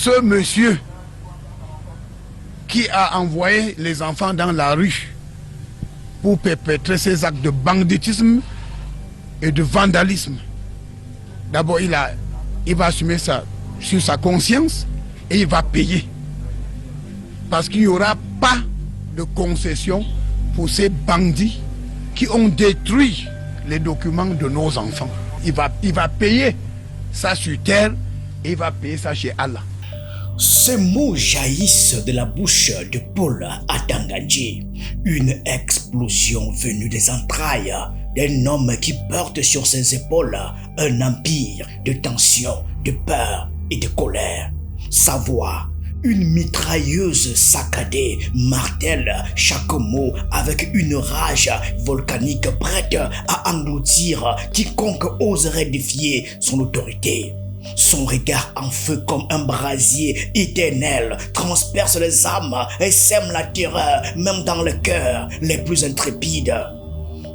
Ce monsieur qui a envoyé les enfants dans la rue pour perpétrer ces actes de banditisme et de vandalisme, d'abord il va assumer ça sur sa conscience et il va payer. Parce qu'il n'y aura pas de concession pour ces bandits qui ont détruit les documents de nos enfants. Il va payer ça sur terre et il va payer ça chez Allah. Ces mots jaillissent de la bouche de Paul Atangandji, une explosion venue des entrailles d'un homme qui porte sur ses épaules un empire de tension, de peur et de colère. Sa voix, une mitrailleuse saccadée, martèle chaque mot avec une rage volcanique prête à engloutir quiconque oserait défier son autorité. Son regard en feu comme un brasier éternel transperce les âmes et sème la terreur même dans les cœurs les plus intrépides.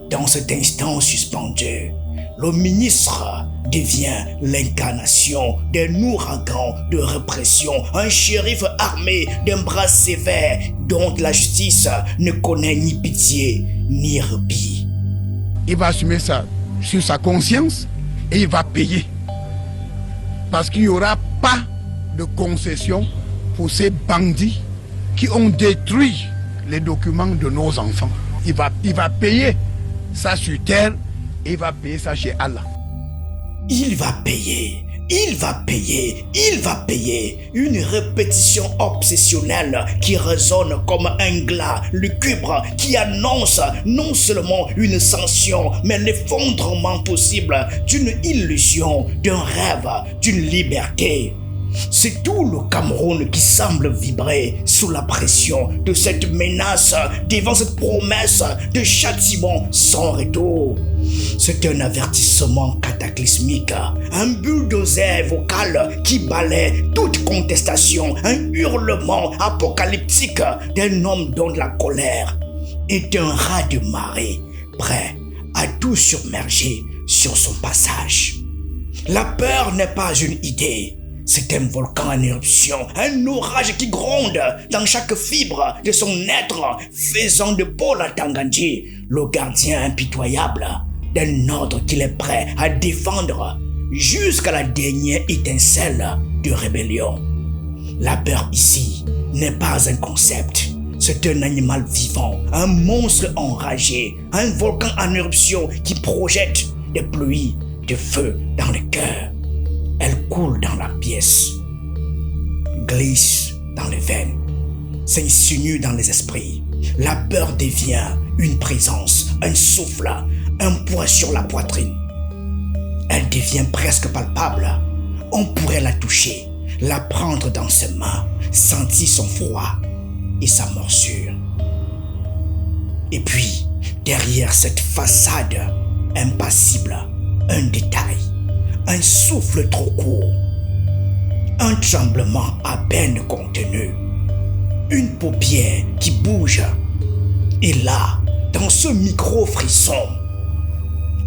Dans cet instant suspendu, le ministre devient l'incarnation d'un ouragan de répression, un shérif armé d'un bras sévère dont la justice ne connaît ni pitié ni répit. Il va assumer ça sur sa conscience et il va payer. Parce qu'il n'y aura pas de concession pour ces bandits qui ont détruit les documents de nos enfants. Il va payer ça sur terre et il va payer ça chez Allah. Il va payer, il va payer, il va payer. Une répétition obsessionnelle qui résonne comme un glas lugubre qui annonce non seulement une sanction, mais l'effondrement possible d'une illusion, d'un rêve, d'une liberté. C'est tout le Cameroun qui semble vibrer sous la pression de cette menace, devant cette promesse de châtiment sans retour. C'est un avertissement cataclysmique, un bulldozer vocal qui balaie toute contestation, un hurlement apocalyptique d'un homme dont la colère est un raz-de-marée, prêt à tout submerger sur son passage. La peur n'est pas une idée. C'est un volcan en éruption, un orage qui gronde dans chaque fibre de son être, faisant de Paul Atangandji le gardien impitoyable d'un ordre qu'il est prêt à défendre jusqu'à la dernière étincelle de rébellion. La peur ici n'est pas un concept, c'est un animal vivant, un monstre enragé, un volcan en éruption qui projette des pluies de feu dans le cœur. Elle coule dans la pièce, glisse dans les veines, s'insinue dans les esprits. La peur devient une présence, un souffle, un poids sur la poitrine. Elle devient presque palpable. On pourrait la toucher, la prendre dans ses mains, sentir son froid et sa morsure. Et puis, derrière cette façade impassible, un détail. Un souffle trop court, un tremblement à peine contenu, une paupière qui bouge. Et là, dans ce micro-frisson,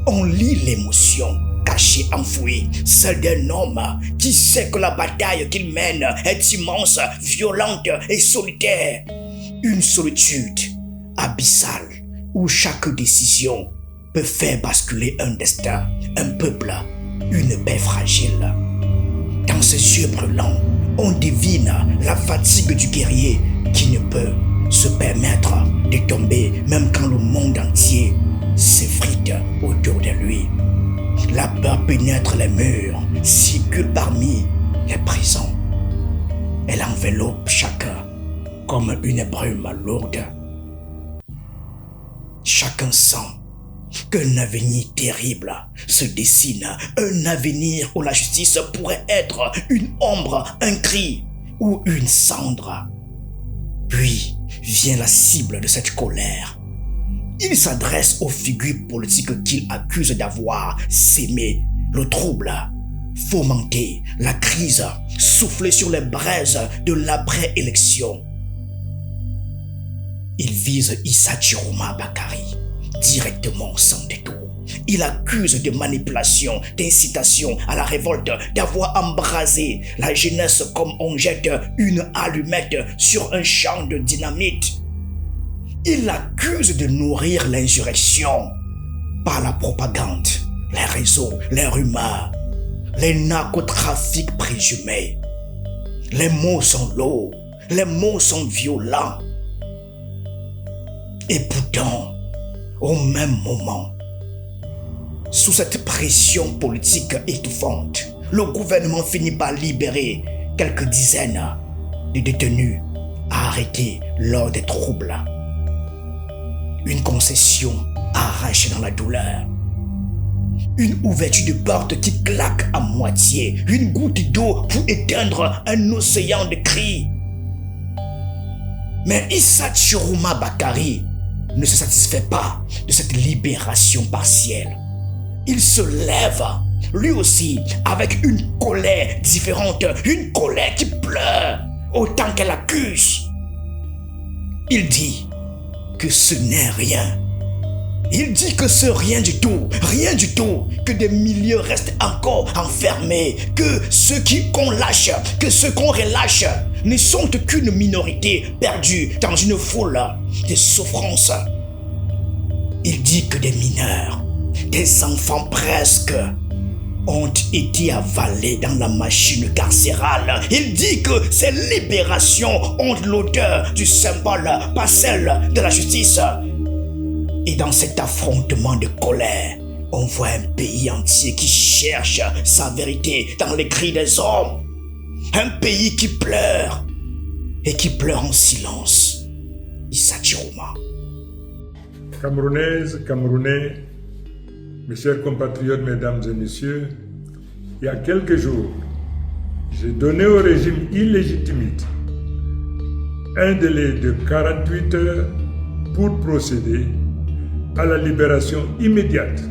on lit l'émotion cachée, enfouie, celle d'un homme qui sait que la bataille qu'il mène est immense, violente et solitaire. Une solitude abyssale où chaque décision peut faire basculer un destin, un peuple, une paix fragile. Dans ses yeux brûlants, on devine la fatigue du guerrier qui ne peut se permettre de tomber même quand le monde entier s'effrite autour de lui. La peur pénètre les murs, circule parmi les prisons. Elle enveloppe chacun comme une brume lourde. Chacun sent qu'un avenir terrible se dessine, un avenir où la justice pourrait être une ombre, un cri ou une cendre. Puis vient la cible de cette colère. Il s'adresse aux figures politiques qu'il accuse d'avoir sémé le trouble, fomenté la crise, soufflé sur les braises de l'après-élection. Il vise Issa Chiroma Bakary directement sans détour. Il accuse de manipulation, d'incitation à la révolte, d'avoir embrasé la jeunesse comme on jette une allumette sur un champ de dynamite. Il l'accuse de nourrir l'insurrection par la propagande, les réseaux, les rumeurs, les narcotrafics présumés. Les mots sont lourds, les mots sont violents. Et pourtant, au même moment, sous cette pression politique étouffante, le gouvernement finit par libérer quelques dizaines de détenus arrêtés lors des troubles. Une concession arrachée dans la douleur. Une ouverture de porte qui claque à moitié. Une goutte d'eau pour éteindre un océan de cris. Mais Issa Chiroma Bakari ne se satisfait pas de cette libération partielle. Il se lève, lui aussi, avec une colère différente, une colère qui pleure autant qu'elle accuse. Il dit que ce n'est rien. Il dit que ce rien du tout, que des milliers restent encore enfermés, que ceux qu'on lâche, que ceux qu'on relâche ne sont qu'une minorité perdue dans une foule de souffrances. Il dit que des mineurs, des enfants presque, ont été avalés dans la machine carcérale. Il dit que ces libérations ont l'odeur du symbole, pas celle de la justice. Et dans cet affrontement de colère, on voit un pays entier qui cherche sa vérité dans les cris des hommes. Un pays qui pleure et qui pleure en silence. Issa Chiroma. Camerounaises, Camerounais, mes chers compatriotes, mesdames et messieurs, il y a quelques jours, j'ai donné au régime illégitimiste un délai de 48 heures pour procéder à la libération immédiate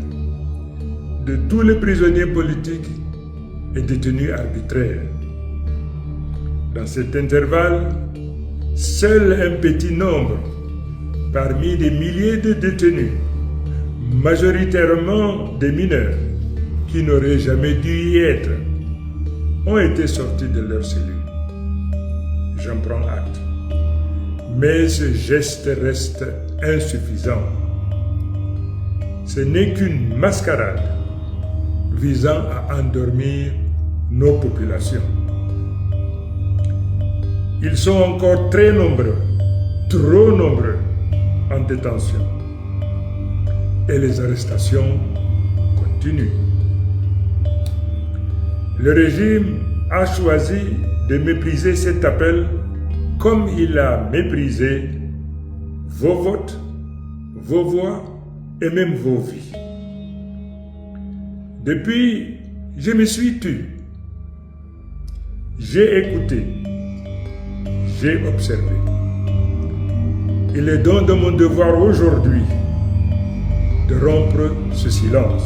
de tous les prisonniers politiques et détenus arbitraires. Dans cet intervalle, seul un petit nombre, parmi des milliers de détenus, majoritairement des mineurs, qui n'auraient jamais dû y être, ont été sortis de leur cellule. J'en prends acte. Mais ce geste reste insuffisant. Ce n'est qu'une mascarade visant à endormir nos populations. Ils sont encore très nombreux, trop nombreux, en détention. Et les arrestations continuent. Le régime a choisi de mépriser cet appel comme il a méprisé vos votes, vos voix et même vos vies. Depuis, je me suis tu. J'ai écouté. J'ai observé. Il est donc de mon devoir aujourd'hui de rompre ce silence.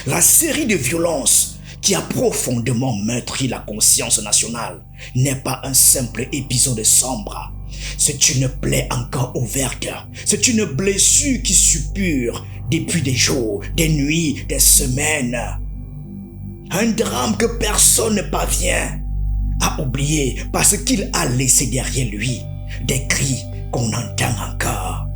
La série de violences qui a profondément meurtri la conscience nationale n'est pas un simple épisode sombre. C'est une plaie encore ouverte. C'est une blessure qui suppure depuis des jours, des nuits, des semaines. Un drame que personne ne parvient à oublier parce qu'il a laissé derrière lui des cris qu'on entend encore.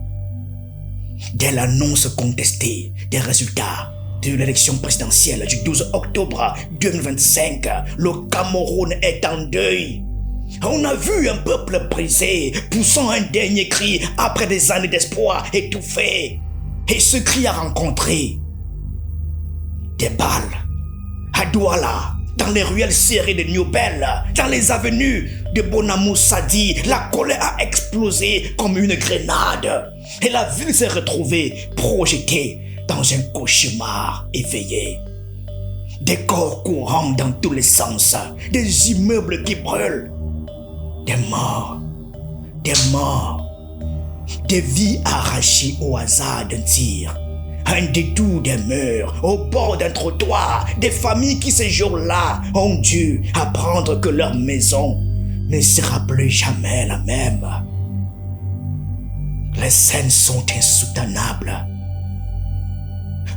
Dès l'annonce contestée des résultats de l'élection présidentielle du 12 octobre 2025, le Cameroun est en deuil. On a vu un peuple brisé, poussant un dernier cri après des années d'espoir étouffé. Et ce cri a rencontré des balles à Douala, dans les ruelles serrées de Niobel, dans les avenues de Bonamou Sadi. La colère a explosé comme une grenade. Et la ville s'est retrouvée projetée dans un cauchemar éveillé. Des corps courant dans tous les sens, des immeubles qui brûlent, des morts, des vies arrachées au hasard d'un tir, un détour des murs, au bord d'un trottoir, des familles qui ce jour-là ont dû apprendre que leur maison ne sera plus jamais la même. Les scènes sont insoutenables.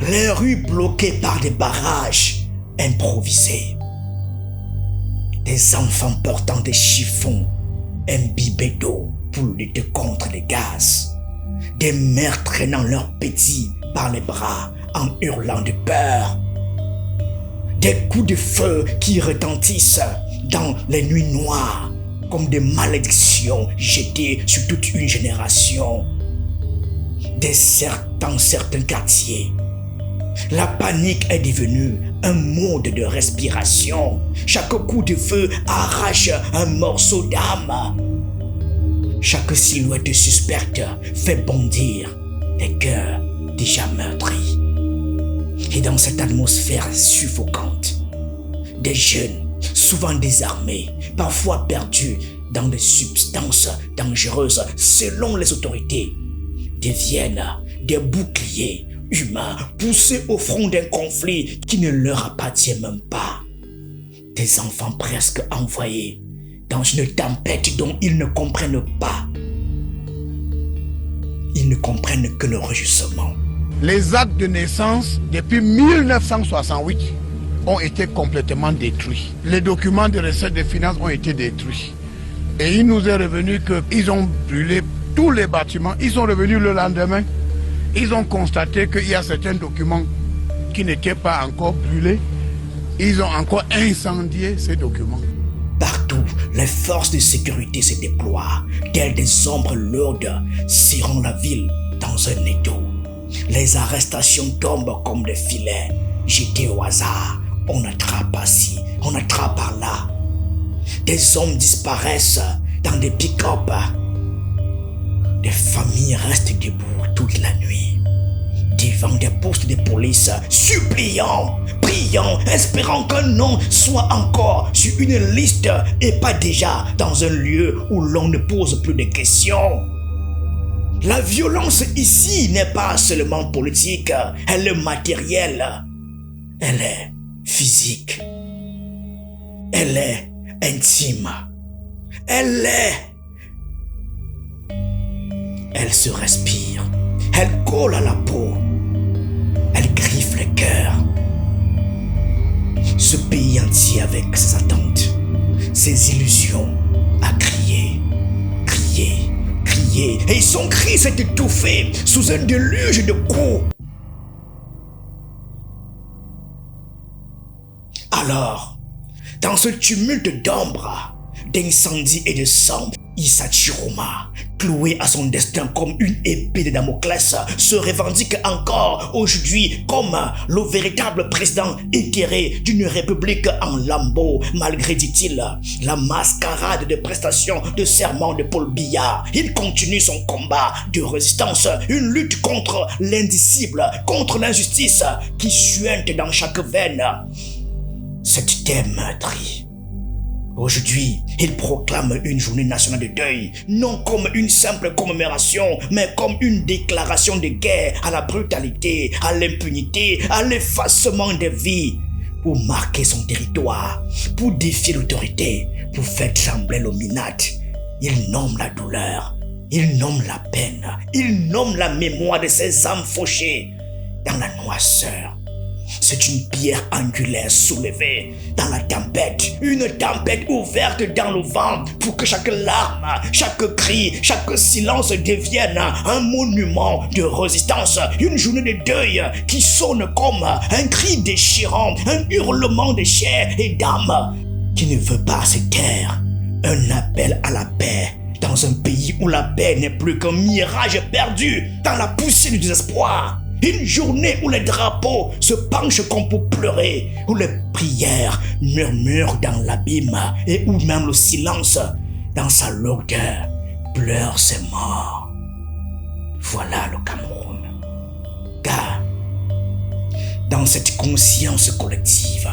Les rues bloquées par des barrages improvisés. Des enfants portant des chiffons imbibés d'eau pour lutter contre les gaz. Des mères traînant leurs petits par les bras en hurlant de peur. Des coups de feu qui retentissent dans les nuits noires comme des malédictions jetées sur toute une génération. Dans certains quartiers, la panique est devenue un mode de respiration. Chaque coup de feu arrache un morceau d'âme. Chaque silhouette suspecte fait bondir des cœurs déjà meurtris. Et dans cette atmosphère suffocante, des jeunes, souvent désarmés, parfois perdus dans des substances dangereuses selon les autorités, deviennent des boucliers humains poussés au front d'un conflit qui ne leur appartient même pas. Des enfants presque envoyés dans une tempête dont ils ne comprennent pas. Ils ne comprennent que le rugissement. Les actes de naissance depuis 1968 ont été complètement détruits. Les documents de recettes des finances ont été détruits. Et il nous est revenu qu'ils ont brûlé tous les bâtiments. Ils sont revenus le lendemain. Ils ont constaté qu'il y a certains documents qui n'étaient pas encore brûlés. Ils ont encore incendié ces documents. Partout, les forces de sécurité se déploient, telles des ombres lourdes, serrant la ville dans un étau. Les arrestations tombent comme des filets, jetés au hasard. On attrape par-ci, on attrape par-là. Des hommes disparaissent dans des pick-up. Des familles restent debout toute la nuit, devant des postes de police, suppliant, priant, espérant qu'un nom soit encore sur une liste et pas déjà dans un lieu où l'on ne pose plus de questions. La violence ici n'est pas seulement politique, elle est matérielle, elle est physique, elle est intime, elle se respire, elle colle à la peau, elle griffe le cœur. Ce pays entier avec ses attentes, ses illusions, a crié, crié, crié, et son cri s'est étouffé sous un déluge de coups. Alors, dans ce tumulte d'ombre, d'incendie et de sang, Issa Chiroma, cloué à son destin comme une épée de Damoclès, se revendique encore aujourd'hui comme le véritable président éthéré d'une république en lambeaux, malgré, dit-il, la mascarade de prestations de serment de Paul Biya. Il continue son combat de résistance, une lutte contre l'indicible, contre l'injustice qui suinte dans chaque veine. Cette terre meurtrie. Aujourd'hui, il proclame une journée nationale de deuil, non comme une simple commémoration, mais comme une déclaration de guerre à la brutalité, à l'impunité, à l'effacement des vies, pour marquer son territoire, pour défier l'autorité, pour faire trembler l'ominate. Il nomme la douleur, il nomme la peine, il nomme la mémoire de ces âmes fauchées dans la noirceur. C'est une pierre angulaire soulevée dans la tempête, une tempête ouverte dans le vent pour que chaque larme, chaque cri, chaque silence devienne un monument de résistance, une journée de deuil qui sonne comme un cri déchirant, un hurlement de chair et d'âme qui ne veut pas se taire, un appel à la paix dans un pays où la paix n'est plus qu'un mirage perdu dans la poussée du désespoir. Une journée où les drapeaux se penchent comme pour pleurer, où les prières murmurent dans l'abîme et où même le silence, dans sa lourdeur, pleure ses morts. Voilà le Cameroun. Car, dans cette conscience collective,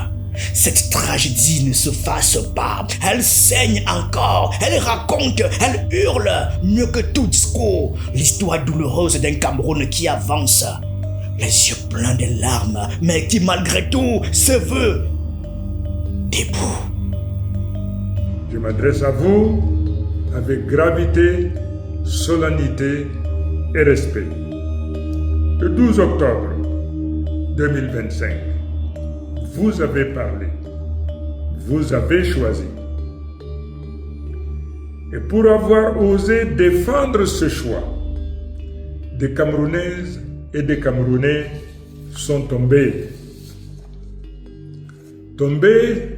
cette tragédie ne se fasse pas. Elle saigne encore, elle raconte, elle hurle, mieux que tout discours, l'histoire douloureuse d'un Cameroun qui avance, les yeux pleins de larmes, mais qui malgré tout se veut debout. Je m'adresse à vous avec gravité, solennité et respect. Le 12 octobre 2025. Vous avez parlé. Vous avez choisi. Et pour avoir osé défendre ce choix, des Camerounaises et des Camerounais sont tombés. Tombés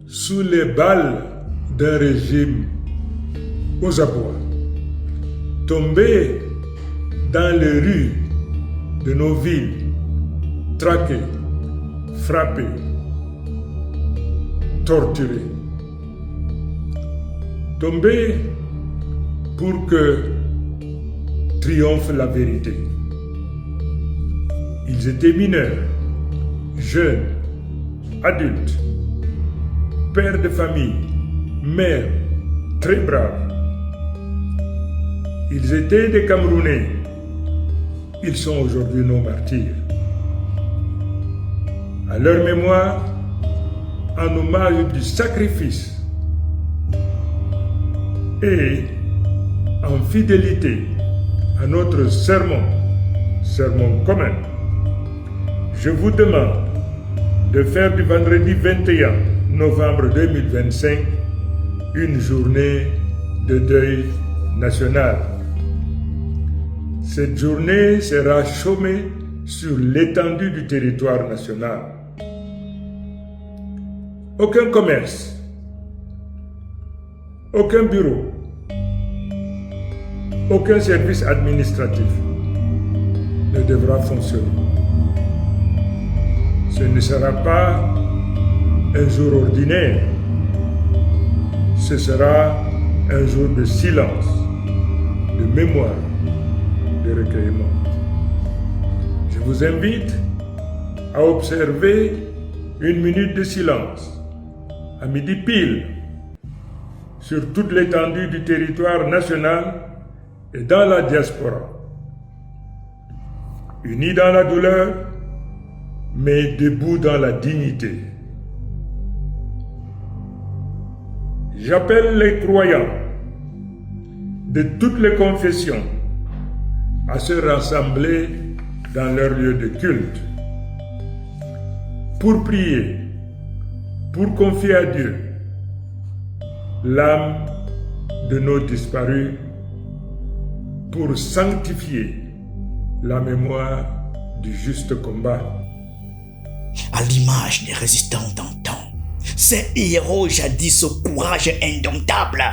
sous les balles d'un régime aux abois. Tombés dans les rues de nos villes, traqués, frappés, torturés. Tombés pour que triomphe la vérité. Ils étaient mineurs, jeunes, adultes, pères de famille, mères, très braves. Ils étaient des Camerounais. Ils sont aujourd'hui nos martyrs. À leur mémoire, en hommage du sacrifice et en fidélité à notre sermon commun, je vous demande de faire du vendredi 21 novembre 2025 une journée de deuil national. Cette journée sera chômée sur l'étendue du territoire national. Aucun commerce, aucun bureau, aucun service administratif ne devra fonctionner. Ce ne sera pas un jour ordinaire, ce sera un jour de silence, de mémoire, de recueillement. Je vous invite à observer une minute de silence à midi pile sur toute l'étendue du territoire national et dans la diaspora. Unis dans la douleur, mais debout dans la dignité. J'appelle les croyants de toutes les confessions à se rassembler dans leur lieu de culte pour prier, pour confier à Dieu l'âme de nos disparus, pour sanctifier la mémoire du juste combat. À l'image des résistants d'antan, ces héros jadis au courage indomptable,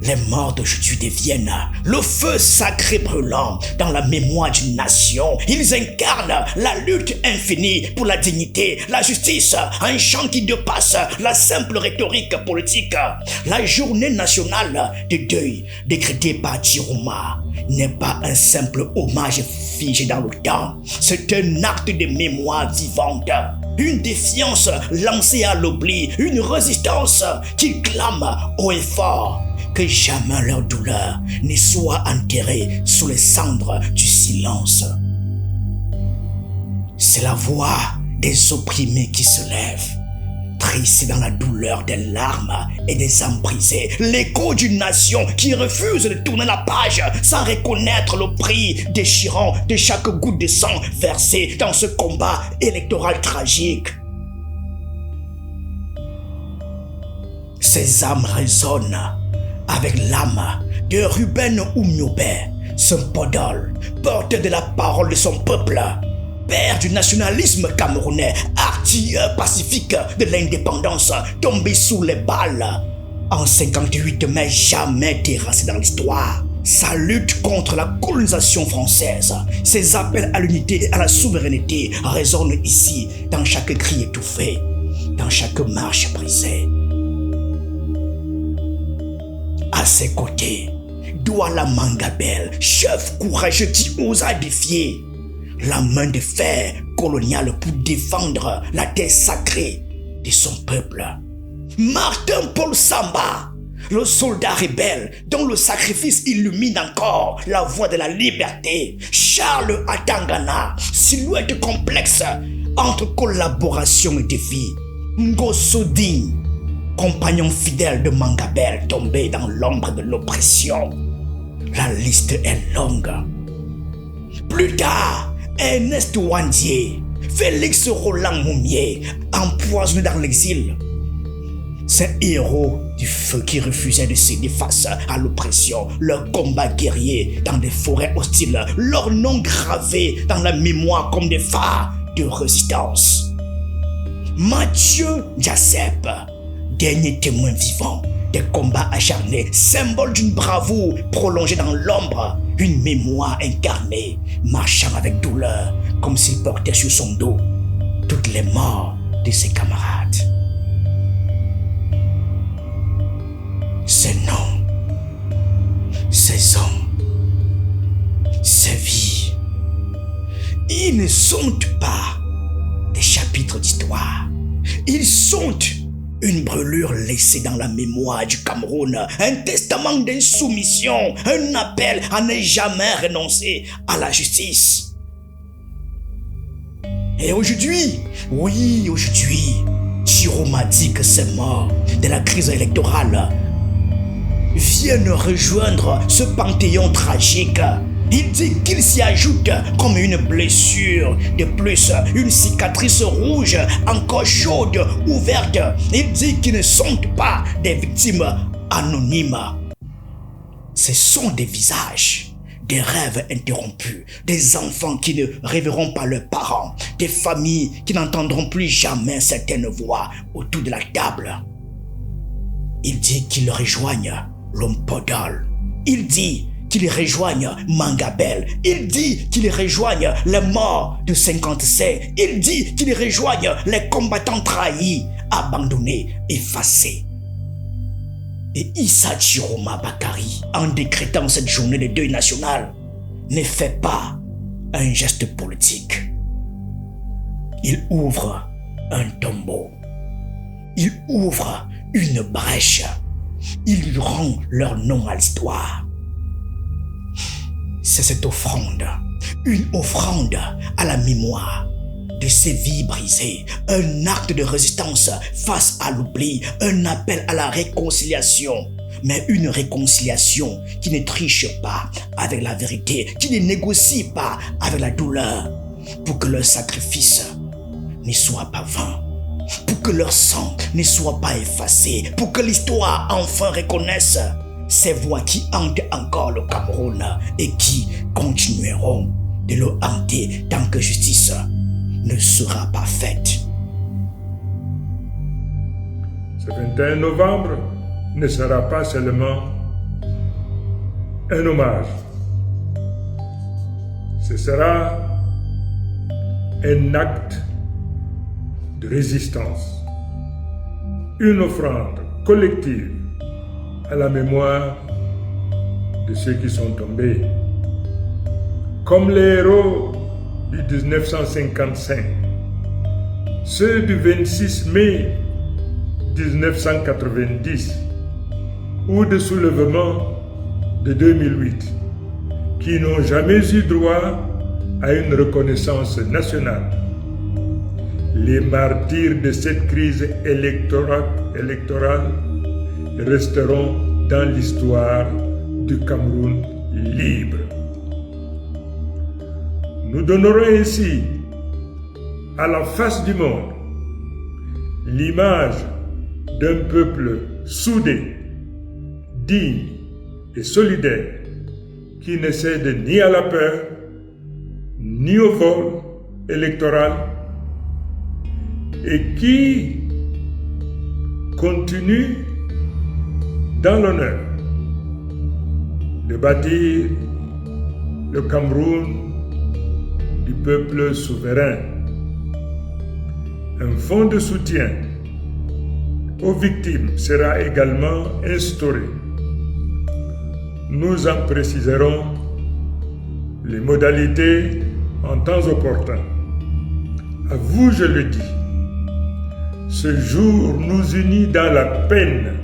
les morts d'aujourd'hui deviennent le feu sacré brûlant dans la mémoire d'une nation. Ils incarnent la lutte infinie pour la dignité, la justice, un chant qui dépasse la simple rhétorique politique. La journée nationale de deuil décrétée par Tiruma n'est pas un simple hommage figé dans le temps. C'est un acte de mémoire vivante. Une défiance lancée à l'oubli, une résistance qui clame haut et fort. Que jamais leur douleur ne soit enterrée sous les cendres du silence. C'est la voix des opprimés qui se lève, triste dans la douleur des larmes et des âmes brisées, l'écho d'une nation qui refuse de tourner la page sans reconnaître le prix déchirant de chaque goutte de sang versée dans ce combat électoral tragique. Ces âmes résonnent avec l'âme de Ruben Oumniobé, son podol, porteur de la parole de son peuple, père du nationalisme camerounais, artilleur pacifique de l'indépendance, tombé sous les balles en 58 mais jamais terrassé dans l'histoire. Sa lutte contre la colonisation française, ses appels à l'unité et à la souveraineté résonnent ici dans chaque cri étouffé, dans chaque marche brisée. À ses côtés, Douala Mangabel, chef courageux qui osa défier la main de fer coloniale pour défendre la terre sacrée de son peuple. Martin Paul Samba, le soldat rebelle dont le sacrifice illumine encore la voie de la liberté. Charles Atangana, silhouette complexe entre collaboration et défi. Ngosodin, compagnon fidèle de Mangabel tombé dans l'ombre de l'oppression. La liste est longue. Plus tard, Ernest Ouandié, Félix Roland Moumié, empoisonné dans l'exil. Ces héros du feu qui refusaient de céder face à l'oppression, leur combat guerrier dans des forêts hostiles, leur nom gravé dans la mémoire comme des phares de résistance. Mathieu Diacep, dernier témoin vivant des combats acharnés, symbole d'une bravoure prolongée dans l'ombre, une mémoire incarnée, marchant avec douleur, comme s'il portait sur son dos toutes les morts de ses camarades. Ces noms, ces hommes, ces vies, ils ne sont pas des chapitres d'histoire. Ils sont une brûlure laissée dans la mémoire du Cameroun, un testament d'insoumission, un appel à ne jamais renoncer à la justice. Et aujourd'hui, oui, aujourd'hui, Chiroma dit que ces morts de la crise électorale viennent rejoindre ce panthéon tragique. Il dit qu'il s'y ajoute comme une blessure de plus, une cicatrice rouge encore chaude, ouverte. Il dit qu'ils ne sont pas des victimes anonymes. Ce sont des visages, des rêves interrompus, des enfants qui ne rêveront pas leurs parents, des familles qui n'entendront plus jamais certaines voix autour de la table. Il dit qu'ils rejoignent l'homme Podol. Il dit qu'ils rejoignent Mangabel. Il dit qu'ils rejoignent les morts de 57. Il dit qu'ils rejoignent les combattants trahis, abandonnés, effacés. Et Issa Chiroma Bakari, en décrétant cette journée de deuil national, ne fait pas un geste politique. Il ouvre un tombeau. Il ouvre une brèche. Il rend leur nom à l'histoire. C'est cette offrande, une offrande à la mémoire de ces vies brisées, un acte de résistance face à l'oubli, un appel à la réconciliation, mais une réconciliation qui ne triche pas avec la vérité, qui ne négocie pas avec la douleur, pour que leur sacrifice ne soit pas vain, pour que leur sang ne soit pas effacé, pour que l'histoire enfin reconnaisse ces voix qui hantent encore le Cameroun et qui continueront de le hanter tant que justice ne sera pas faite. Ce 21 novembre ne sera pas seulement un hommage. Ce sera un acte de résistance, une offrande collective à la mémoire de ceux qui sont tombés. Comme les héros du 1955, ceux du 26 mai 1990 ou de soulèvement de 2008, qui n'ont jamais eu droit à une reconnaissance nationale. Les martyrs de cette crise électorale resteront dans l'histoire du Cameroun libre. Nous donnerons ainsi à la face du monde l'image d'un peuple soudé, digne et solidaire qui ne cède ni à la peur, ni au vol électoral et qui continue dans l'honneur de bâtir le Cameroun du peuple souverain. Un fonds de soutien aux victimes sera également instauré. Nous en préciserons les modalités en temps opportun. À vous, je le dis, ce jour nous unit dans la peine,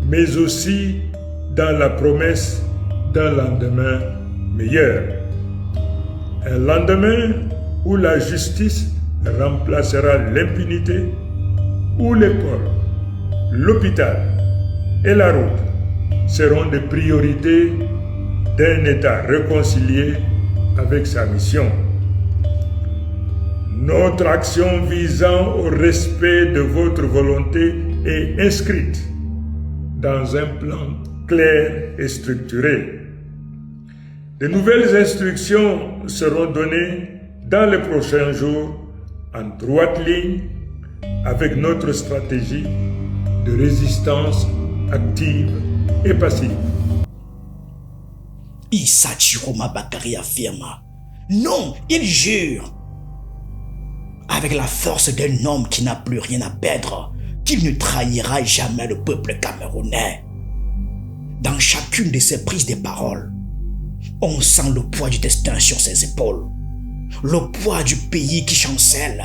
mais aussi dans la promesse d'un lendemain meilleur. Un lendemain où la justice remplacera l'impunité, où l'école, l'hôpital et la route seront des priorités d'un État réconcilié avec sa mission. Notre action visant au respect de votre volonté est inscrite dans un plan clair et structuré. De nouvelles instructions seront données dans les prochains jours en droite ligne avec notre stratégie de résistance active et passive. Issa Chiroma Bakari affirme, non, il jure, avec la force d'un homme qui n'a plus rien à perdre, qu'il ne trahira jamais le peuple camerounais. Dans chacune de ses prises de parole, on sent le poids du destin sur ses épaules, le poids du pays qui chancelle.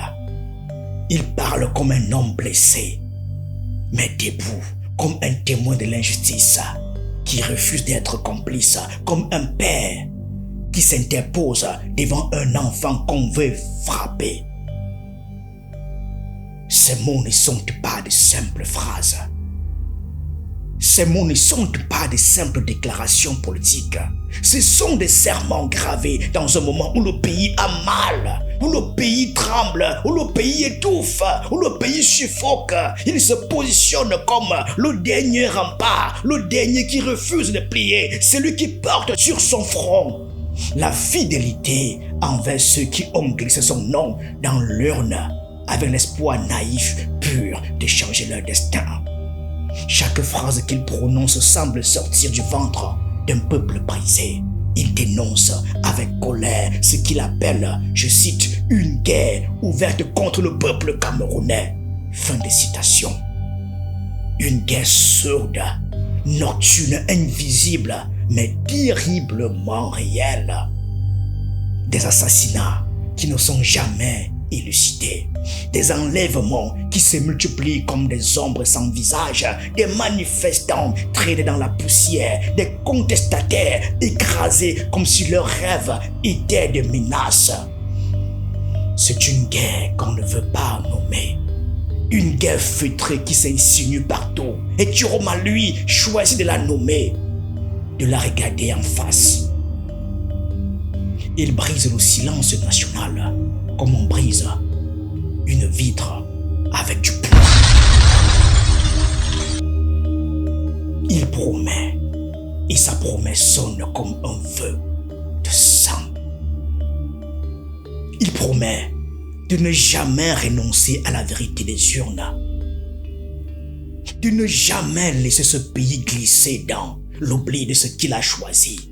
Il parle comme un homme blessé, mais debout comme un témoin de l'injustice, qui refuse d'être complice, comme un père qui s'interpose devant un enfant qu'on veut frapper. Ces mots ne sont pas de simples phrases. Ces mots ne sont pas de simples déclarations politiques. Ce sont des serments gravés dans un moment où le pays a mal, où le pays tremble, où le pays étouffe, où le pays suffoque. Il se positionne comme le dernier rempart, le dernier qui refuse de plier, celui qui porte sur son front la fidélité envers ceux qui ont glissé son nom dans l'urne avec l'espoir naïf, pur de changer leur destin. Chaque phrase qu'il prononce semble sortir du ventre d'un peuple brisé. Il dénonce avec colère ce qu'il appelle, je cite, une guerre ouverte contre le peuple camerounais. Fin de citation. Une guerre sourde, nocturne, invisible, mais terriblement réelle. Des assassinats qui ne sont jamais élucidés, des enlèvements qui se multiplient comme des ombres sans visage, des manifestants traînés dans la poussière, des contestataires écrasés comme si leurs rêves étaient des menaces. C'est une guerre qu'on ne veut pas nommer, une guerre feutrée qui s'insinue partout, et Chiroma, lui, choisit de la nommer, de la regarder en face. Il brise le silence national comme on brise une vitre avec du plomb. Il promet, et sa promesse sonne comme un vœu de sang. Il promet de ne jamais renoncer à la vérité des urnes, de ne jamais laisser ce pays glisser dans l'oubli de ce qu'il a choisi,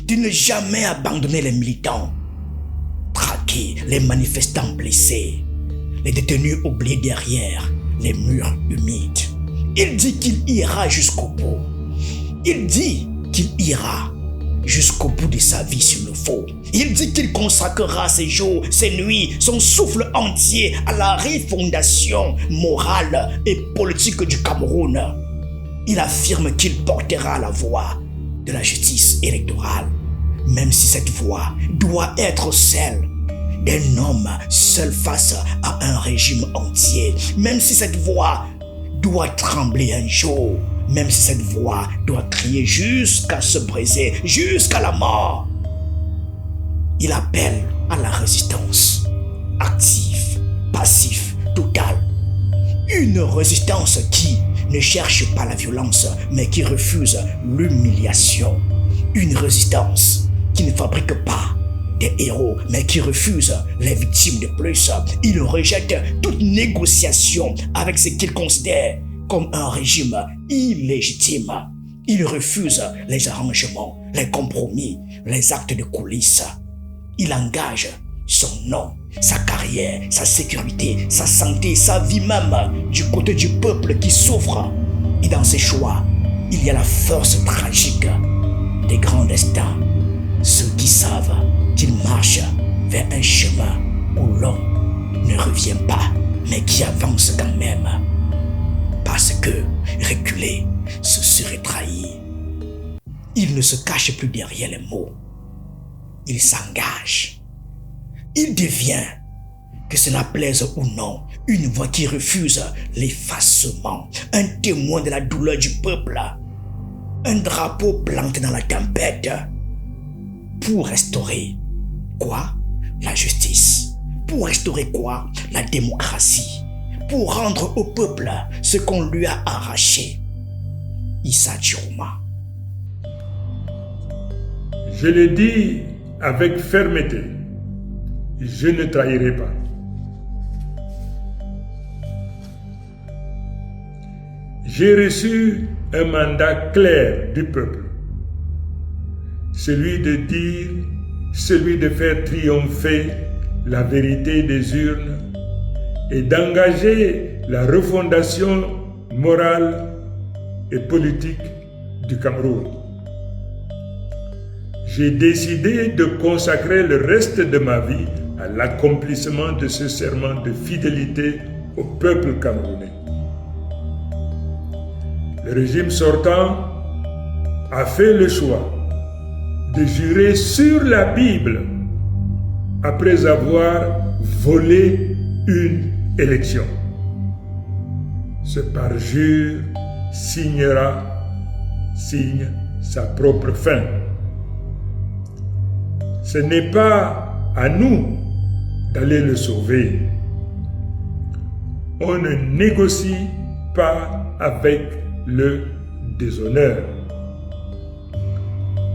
de ne jamais abandonner les militants, traquer les manifestants blessés, les détenus oubliés derrière les murs humides. Il dit qu'il ira jusqu'au bout. Il dit qu'il ira jusqu'au bout de sa vie s'il le faut. Il dit qu'il consacrera ses jours, ses nuits, son souffle entier à la refondation morale et politique du Cameroun. Il affirme qu'il portera la voix de la justice électorale, même si cette voix doit être celle d'un homme seul face à un régime entier, même si cette voix doit trembler un jour, même si cette voix doit crier jusqu'à se briser, jusqu'à la mort. Il appelle à la résistance, active, passive, totale. Une résistance qui ne cherche pas la violence, mais qui refuse l'humiliation. Une résistance qui ne fabrique pas des héros, mais qui refuse les victimes de plus. Il rejette toute négociation avec ce qu'il considère comme un régime illégitime. Il refuse les arrangements, les compromis, les actes de coulisses. Il engage son nom, sa carrière, sa sécurité, sa santé, sa vie même du côté du peuple qui souffre. Et dans ses choix, il y a la force tragique des grands destins. Ceux qui savent qu'ils marchent vers un chemin où l'on ne revient pas, mais qui avance quand même. Parce que reculer, ce serait trahir. Il ne se cache plus derrière les mots. Il s'engage. Il devient, que cela plaise ou non, une voix qui refuse l'effacement, un témoin de la douleur du peuple, un drapeau planté dans la tempête, pour restaurer, quoi? la justice. Pour restaurer quoi? La démocratie. Pour rendre au peuple ce qu'on lui a arraché. Issa Chiroma. Je le dis avec fermeté, je ne trahirai pas. J'ai reçu un mandat clair du peuple, celui de faire triompher la vérité des urnes et d'engager la refondation morale et politique du Cameroun. J'ai décidé de consacrer le reste de ma vie à l'accomplissement de ce serment de fidélité au peuple camerounais. Le régime sortant a fait le choix de jurer sur la Bible après avoir volé une élection. Ce parjure signe sa propre fin. Ce n'est pas à nous d'aller le sauver. On ne négocie pas avec le déshonneur.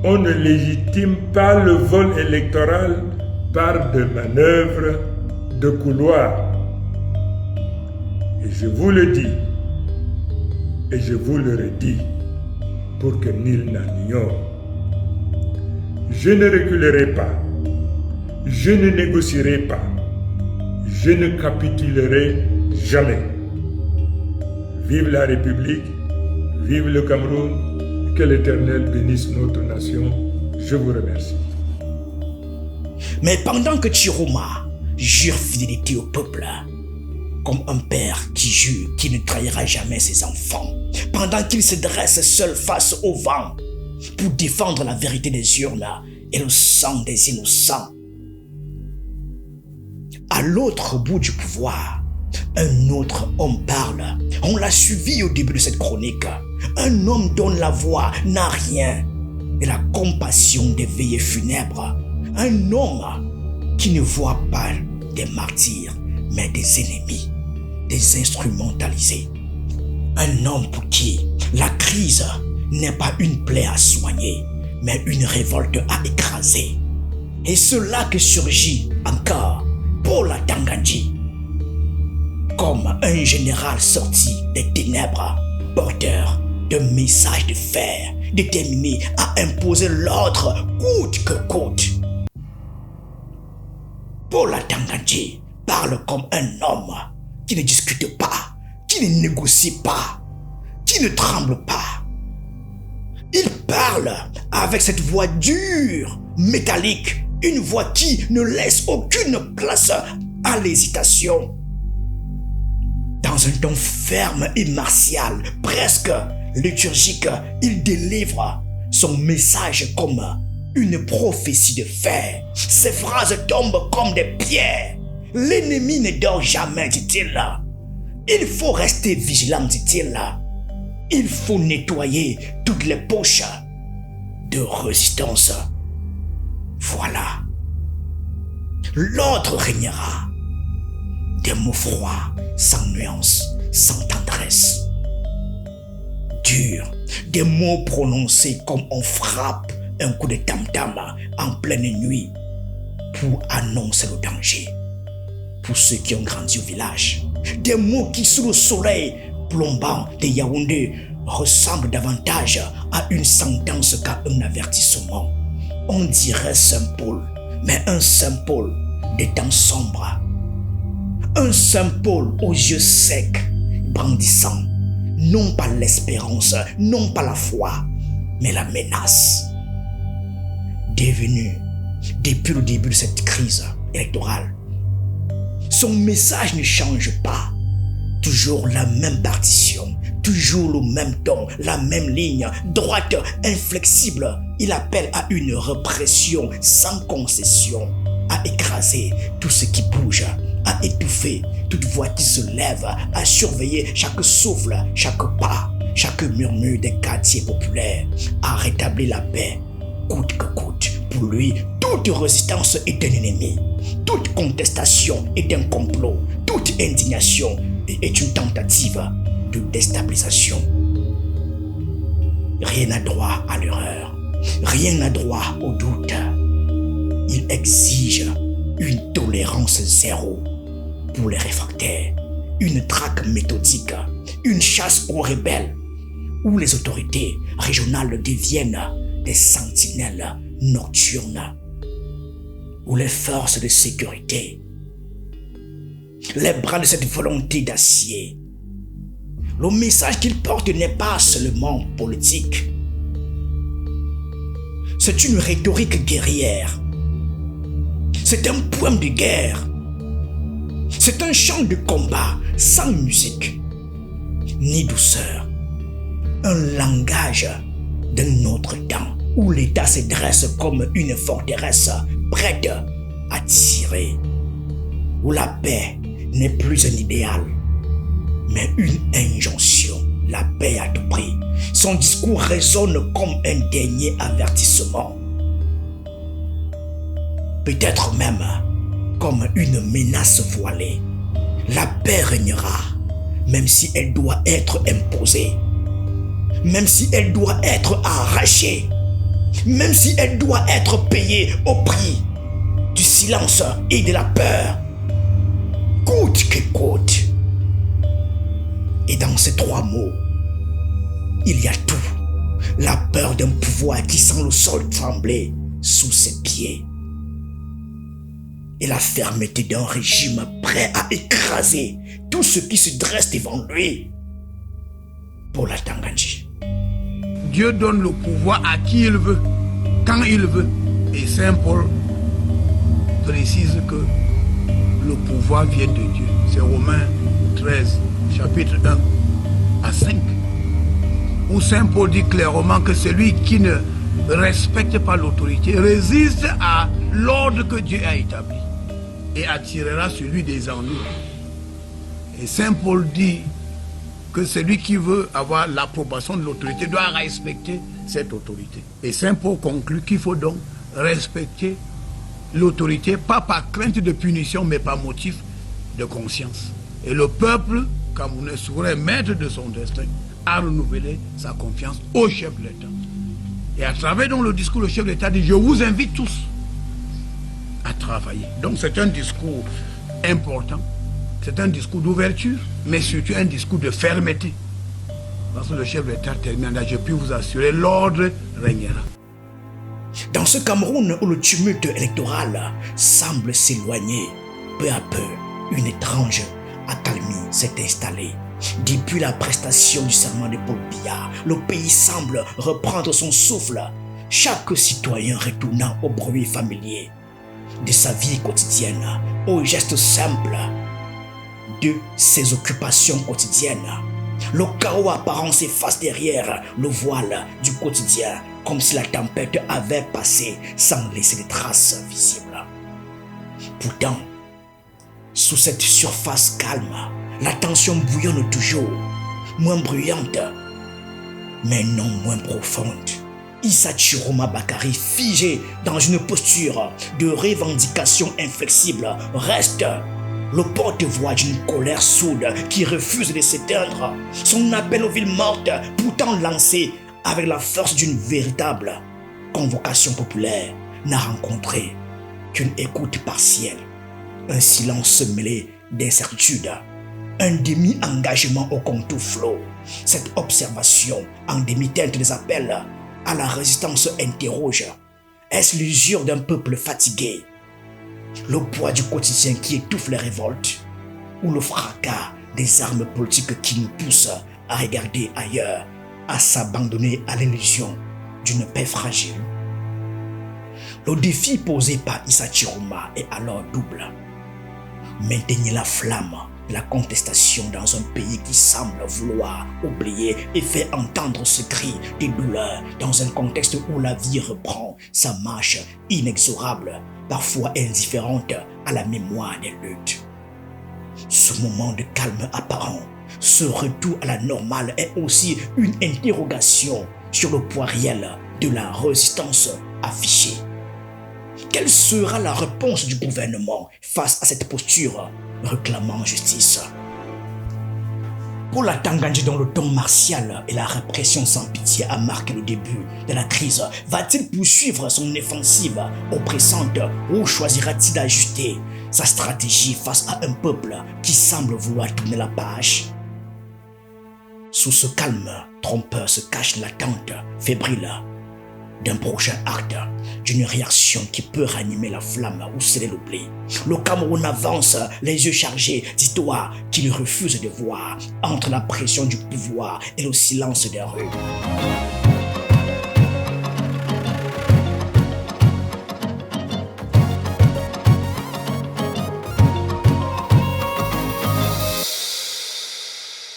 On ne légitime pas le vol électoral par des manœuvres de couloir. Et je vous le dis, et je vous le redis, pour que nul n'en ignore. Je ne reculerai pas, je ne négocierai pas, je ne capitulerai jamais. Vive la République, vive le Cameroun, que l'Éternel bénisse notre nation. Je vous remercie. Mais pendant que Chiroma jure fidélité au peuple, comme un père qui jure qu'il ne trahira jamais ses enfants, pendant qu'il se dresse seul face au vent pour défendre la vérité des urnes et le sang des innocents, à l'autre bout du pouvoir, un autre homme parle. On l'a suivi au début de cette chronique. Un homme dont la voix n'a rien de la compassion des veillées funèbres. Un homme qui ne voit pas des martyrs, mais des ennemis, des instrumentalisés. Un homme pour qui la crise n'est pas une plaie à soigner, mais une révolte à écraser. Et cela que surgit encore Paul Atangandji, comme un général sorti des ténèbres, porteur de messages de fer, déterminé à imposer l'ordre coûte que coûte. Paul Atangandji parle comme un homme qui ne discute pas, qui ne négocie pas, qui ne tremble pas. Il parle avec cette voix dure, métallique, une voix qui ne laisse aucune place à l'hésitation. Dans un ton ferme et martial, presque liturgique, il délivre son message comme une prophétie de fer. Ses phrases tombent comme des pierres. L'ennemi ne dort jamais, dit-il. Il faut rester vigilant, dit-il. Il faut nettoyer toutes les poches de résistance. Voilà. L'ordre régnera. Des mots froids, sans nuance, sans tendresse. Durs, des mots prononcés comme on frappe un coup de tam-tam en pleine nuit pour annoncer le danger. Pour ceux qui ont grandi au village, des mots qui sous le soleil plombant de Yaoundé ressemblent davantage à une sentence qu'à un avertissement. On dirait Saint Paul, mais un Saint Paul des temps sombres. Un Saint Paul aux yeux secs, brandissant, non pas l'espérance, non pas la foi, mais la menace. Devenu, depuis le début de cette crise électorale, son message ne change pas. Toujours la même partition, toujours le même ton, la même ligne, droite, inflexible. Il appelle à une répression sans concession, à écraser tout ce qui bouge, à étouffer toute voix qui se lève, à surveiller chaque souffle, chaque pas, chaque murmure des quartiers populaires, à rétablir la paix, coûte que coûte. Pour lui, tout Toute résistance est un ennemi. Toute contestation est un complot. Toute indignation est une tentative de déstabilisation. Rien n'a droit à l'erreur. Rien n'a droit au doute. Il exige une tolérance zéro pour les réfractaires, une traque méthodique, une chasse aux rebelles, où les autorités régionales deviennent des sentinelles nocturnes, où les forces de sécurité, les bras de cette volonté d'acier. Le message qu'ils portent n'est pas seulement politique. C'est une rhétorique guerrière. C'est un poème de guerre. C'est un chant de combat sans musique ni douceur. Un langage d'un autre temps où l'État se dresse comme une forteresse prête à tirer. Où la paix n'est plus un idéal, mais une injonction. La paix à tout prix. Son discours résonne comme un dernier avertissement. Peut-être même comme une menace voilée. La paix régnera, même si elle doit être imposée, même si elle doit être arrachée, même si elle doit être payée au prix du silence et de la peur, coûte que coûte. Et dans ces trois mots, il y a tout. La peur d'un pouvoir qui sent le sol trembler sous ses pieds. Et la fermeté d'un régime prêt à écraser tout ce qui se dresse devant lui. Pour la Tangandji. Dieu donne le pouvoir à qui il veut, quand il veut. Et Saint Paul précise que le pouvoir vient de Dieu. C'est Romains 13, chapitre 1 à 5. Où Saint Paul dit clairement que celui qui ne respecte pas l'autorité résiste à l'ordre que Dieu a établi et attirera celui des ennuis. Et Saint Paul dit que celui qui veut avoir l'approbation de l'autorité doit respecter cette autorité. Et Saint Paul conclut qu'il faut donc respecter l'autorité, pas par crainte de punition, mais par motif de conscience. Et le peuple camerounais, souverain maître de son destin, a renouvelé sa confiance au chef de l'État. Et à travers donc le discours, le chef de l'État dit « Je vous invite tous à travailler ». Donc c'est un discours important, c'est un discours d'ouverture, mais surtout un discours de fermeté. Parce que le chef de l'État termine là, je puis vous assurer, l'ordre régnera. Dans ce Cameroun où le tumulte électoral semble s'éloigner, peu à peu, une étrange accalmie s'est installée. Depuis la prestation du serment de Paul Biya, le pays semble reprendre son souffle, chaque citoyen retournant au bruit familier de sa vie quotidienne, aux gestes simples de ses occupations quotidiennes. Le chaos apparent s'efface derrière le voile du quotidien, comme si la tempête avait passé sans laisser de traces visibles. Pourtant, sous cette surface calme, la tension bouillonne toujours, moins bruyante, mais non moins profonde. Issa Chiroma Bakary, figé dans une posture de revendication inflexible, reste le porte-voix d'une colère sourde qui refuse de s'éteindre. Son appel aux villes mortes, pourtant lancé avec la force d'une véritable convocation populaire, n'a rencontré qu'une écoute partielle, un silence mêlé d'incertitude, un demi-engagement au contour flot. Cette observation en demi-teinte des appels à la résistance interroge. Est-ce l'usure d'un peuple fatigué, le poids du quotidien qui étouffe les révoltes, ou le fracas des armes politiques qui nous poussent à regarder ailleurs, à s'abandonner à l'illusion d'une paix fragile? Le défi posé par Issa Chiroma est alors double. Maintenir la flamme de la contestation dans un pays qui semble vouloir oublier et faire entendre ce cri de douleur dans un contexte où la vie reprend sa marche inexorable, parfois indifférente à la mémoire des luttes. Ce moment de calme apparent, ce retour à la normale est aussi une interrogation sur le poids réel de la résistance affichée. Quelle sera la réponse du gouvernement face à cette posture réclamant justice? Pour la Tangandji, dont le ton martial et la répression sans pitié a marqué le début de la crise, va-t-il poursuivre son offensive oppressante ou choisira-t-il d'ajuster sa stratégie face à un peuple qui semble vouloir tourner la page? Sous ce calme trompeur se cache l'attente fébrile d'un prochain acte, d'une réaction qui peut ranimer la flamme ou sceller l'oubli. Le Cameroun avance, les yeux chargés d'histoires qu'il refuse de voir entre la pression du pouvoir et le silence des rues.